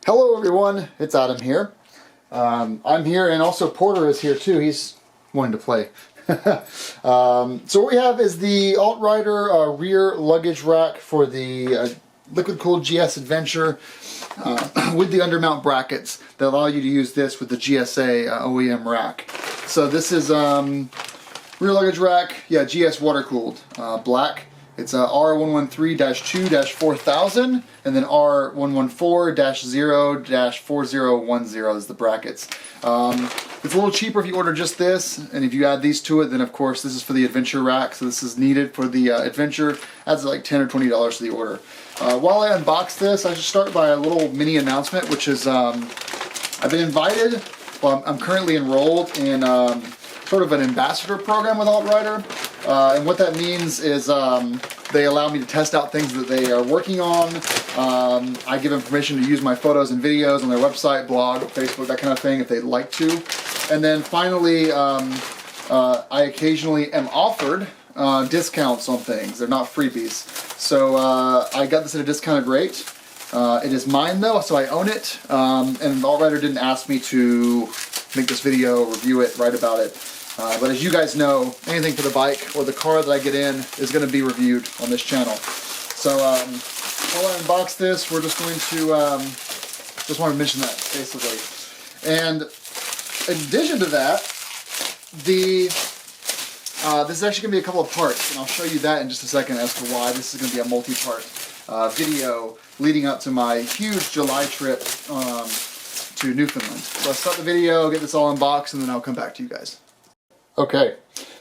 Hello everyone, it's Adam here. I'm here and also Porter is here too. He's wanting to play. So what we have is the AltRider rear luggage rack for the liquid-cooled GS Adventure with the undermount brackets that allow you to use this with the GSA OEM rack. So this is rear luggage rack, yeah, GS water-cooled, black. It's R113-2-4000 and then R114-0-4010 is the brackets. It's a little cheaper if you order just this, and if you add these to it, then of course this is for the Adventure rack, so this is needed for the Adventure. Adds like $10 or $20 to the order. While I unbox this, I should start by a little mini announcement, which is I've been invited, well I'm currently enrolled in sort of an ambassador program with AltRider. And what that means is they allow me to test out things that they are working on. I give them permission to use my photos and videos on their website, blog, Facebook, that kind of thing if they'd like to. And then finally, I occasionally am offered discounts on things. They're not freebies. So I got this at a discounted rate. It is mine though, so I own it. And AltRider didn't ask me to make this video, review it, write about it. But as you guys know, anything for the bike or the car that I get in is going to be reviewed on this channel. So while I unbox this, we're just going to, just want to mention that, basically. And in addition to that, this is actually going to be a couple of parts, and I'll show you that in just a second as to why this is going to be a multi-part video leading up to my huge July trip to Newfoundland. So I'll start the video, get this all unboxed, and then I'll come back to you guys. Okay,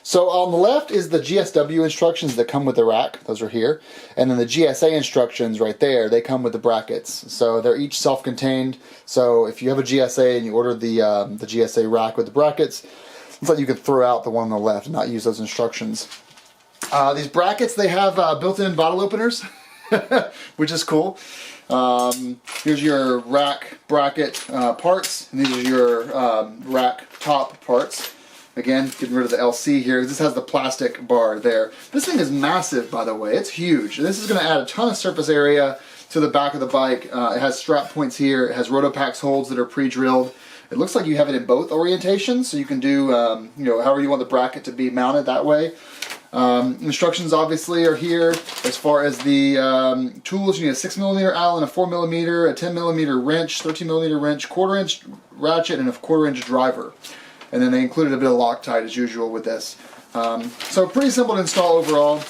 so on the left is the GSW instructions that come with the rack. Those are here. And then the GSA instructions right there, they come with the brackets. So they're each self-contained. So if you have a GSA and you order the GSA rack with the brackets, it's like you can throw out the one on the left and not use those instructions. These brackets, they have built-in bottle openers, which is cool. Here's your rack bracket parts, and these are your rack top parts. Again, getting rid of the LC here. This has the plastic bar there. This thing is massive, by the way. It's huge. This is going to add a ton of surface area to the back of the bike. It has strap points here. It has Rotopax holds that are pre-drilled. It looks like you have it in both orientations, so you can do, you know, however you want the bracket to be mounted that way. Instructions obviously are here. As far as the tools, you need a 6mm Allen, a 4mm, a 10mm wrench, 13mm wrench, 1/4 inch ratchet, and a 1/4 inch driver. And then they included a bit of Loctite as usual with this. So pretty simple to install overall.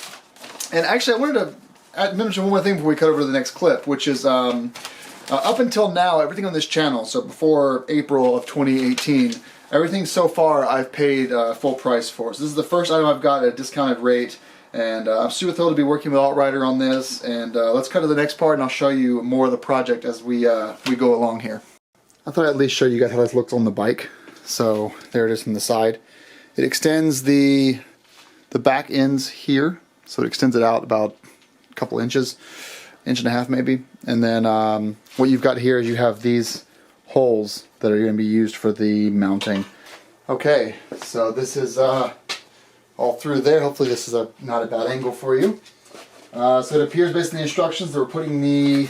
And actually I wanted to mention one more thing before we cut over to the next clip, which is up until now, everything on this channel, so before April of 2018, everything so far I've paid full price for. So this is the first item I've got at a discounted rate, and I'm super thrilled to be working with AltRider on this. And let's cut to the next part and I'll show you more of the project as we go along here. I thought I'd at least show you guys how this looks on the bike. So there it is from the side. It extends the back ends here, so it extends it out about a couple inches, inch and a half maybe. And then what you've got here is you have these holes that are going to be used for the mounting. Okay, so this is all through there. Hopefully this is not a bad angle for you. So it appears based on the instructions that we're putting the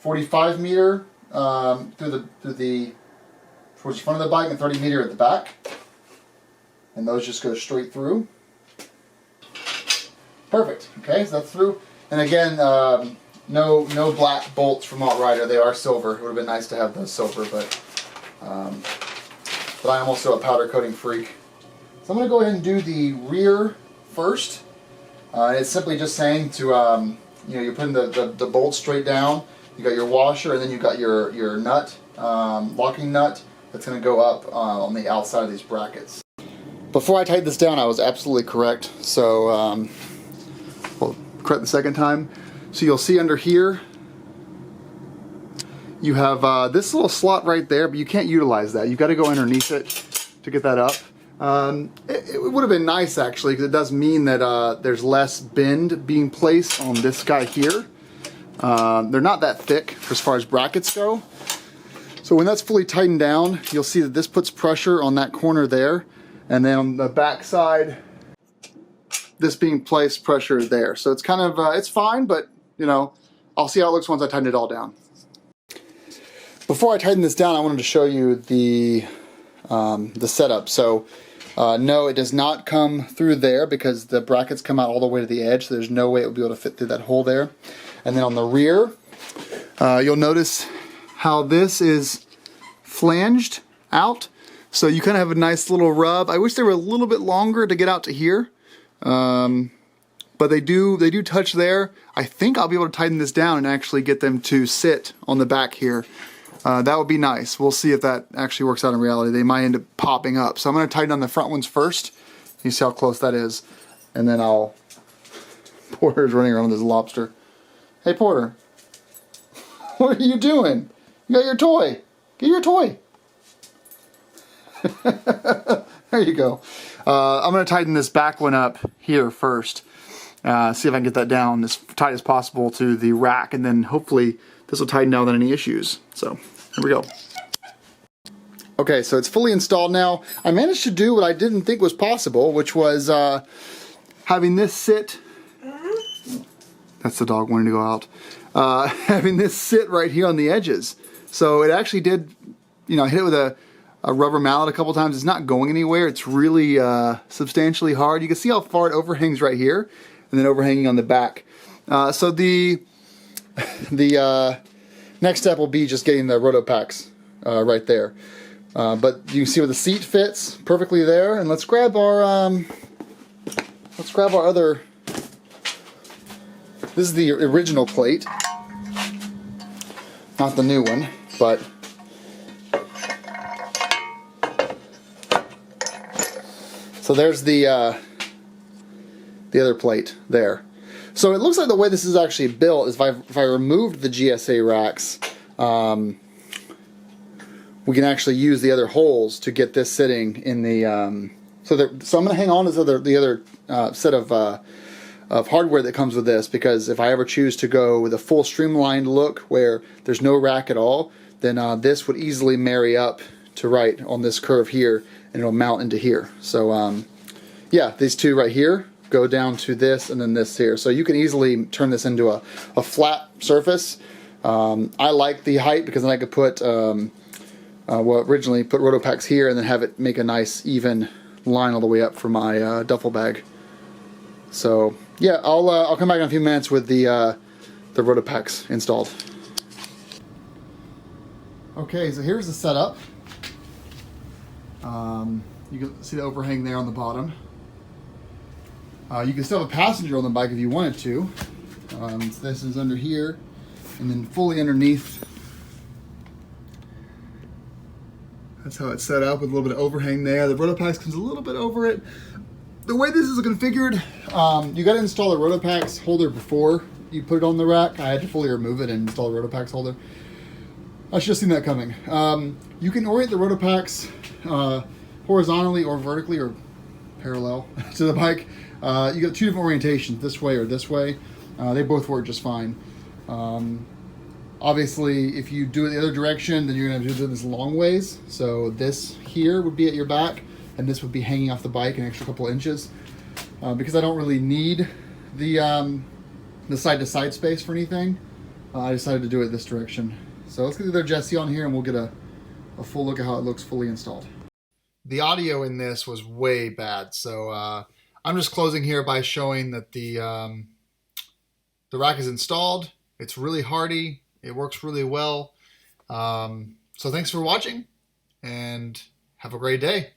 45 meter through the towards the front of the bike and 30 meter at the back. And those just go straight through. Perfect. Okay, so that's through. And again, no black bolts from AltRider. They are silver. It would have been nice to have those silver, but I am also a powder coating freak. So I'm going to go ahead and do the rear first. It's simply just saying to, you know, you're putting the bolts straight down. You got your washer, and then you got your nut, locking nut. That's going to go up on the outside of these brackets. Before I tied this down, I was absolutely correct. So, well, correct the second time. So you'll see under here, you have this little slot right there, but you can't utilize that. You've got to go underneath it to get that up. It would have been nice actually, because it does mean that there's less bend being placed on this guy here. They're not that thick as far as brackets go. So when that's fully tightened down, you'll see that this puts pressure on that corner there, and then on the back side, this being placed, pressure there. So it's kind of, it's fine, but you know, I'll see how it looks once I tighten it all down. Before I tighten this down, I wanted to show you the setup. So no, it does not come through there because the brackets come out all the way to the edge, so there's no way it will be able to fit through that hole there. And then on the rear, you'll notice how this is flanged out. So you kind of have a nice little rub. I wish they were a little bit longer to get out to here. But they do touch there. I think I'll be able to tighten this down and actually get them to sit on the back here. That would be nice. We'll see if that actually works out in reality. They might end up popping up. So I'm going to tighten on the front ones first. You see how close that is. And then I'll... Porter's running around with his lobster. Hey, Porter. What are you doing? You got your toy. Get your toy. There you go. I'm going to tighten this back one up here first. See if I can get that down as tight as possible to the rack. And then hopefully this will tighten down without any issues. So, here we go. Okay, so it's fully installed now. I managed to do what I didn't think was possible, which was having this sit... That's the dog wanting to go out. Having this sit right here on the edges. So it actually did, you know, I hit it with a rubber mallet a couple times. It's not going anywhere. It's really substantially hard. You can see how far it overhangs right here, and then overhanging on the back. So the next step will be just getting the Rotopacks right there. But you can see where the seat fits perfectly there. And let's grab our other. This is the original plate, not the new one, but so there's the other plate there. So it looks like the way this is actually built is if I removed the GSA racks, we can actually use the other holes to get this sitting in the. So I'm going to hang on to the other set of hardware that comes with this, because if I ever choose to go with a full streamlined look where there's no rack at all, then this would easily marry up to right on this curve here, and it'll mount into here. So yeah, these two right here go down to this, and then this here. So you can easily turn this into a flat surface. I like the height because then I could put, originally put Rotopacks here and then have it make a nice even line all the way up for my duffel bag. So yeah, I'll come back in a few minutes with the Rotopacks installed. Okay, so here's the setup. You can see the overhang there on the bottom. You can still have a passenger on the bike if you wanted to. So this is under here, and then fully underneath. That's how it's set up, with a little bit of overhang there. The Rotopacks comes a little bit over it. The way this is configured, you got to install the Rotopacks holder before you put it on the rack. I had to fully remove it and install the Rotopacks holder. I should have seen that coming. You can orient the Rotopacks horizontally or vertically or parallel to the bike. You got two different orientations, this way or this way. They both work just fine. Obviously, if you do it the other direction, then you're going to have to do this long ways. So this here would be at your back, and this would be hanging off the bike an extra couple inches. Because I don't really need the side-to-side space for anything, I decided to do it this direction. So let's get the other Jesse on here, and we'll get a full look at how it looks fully installed. The audio in this was way bad, so I'm just closing here by showing that the rack is installed. It's really hardy. It works really well. So thanks for watching, and have a great day.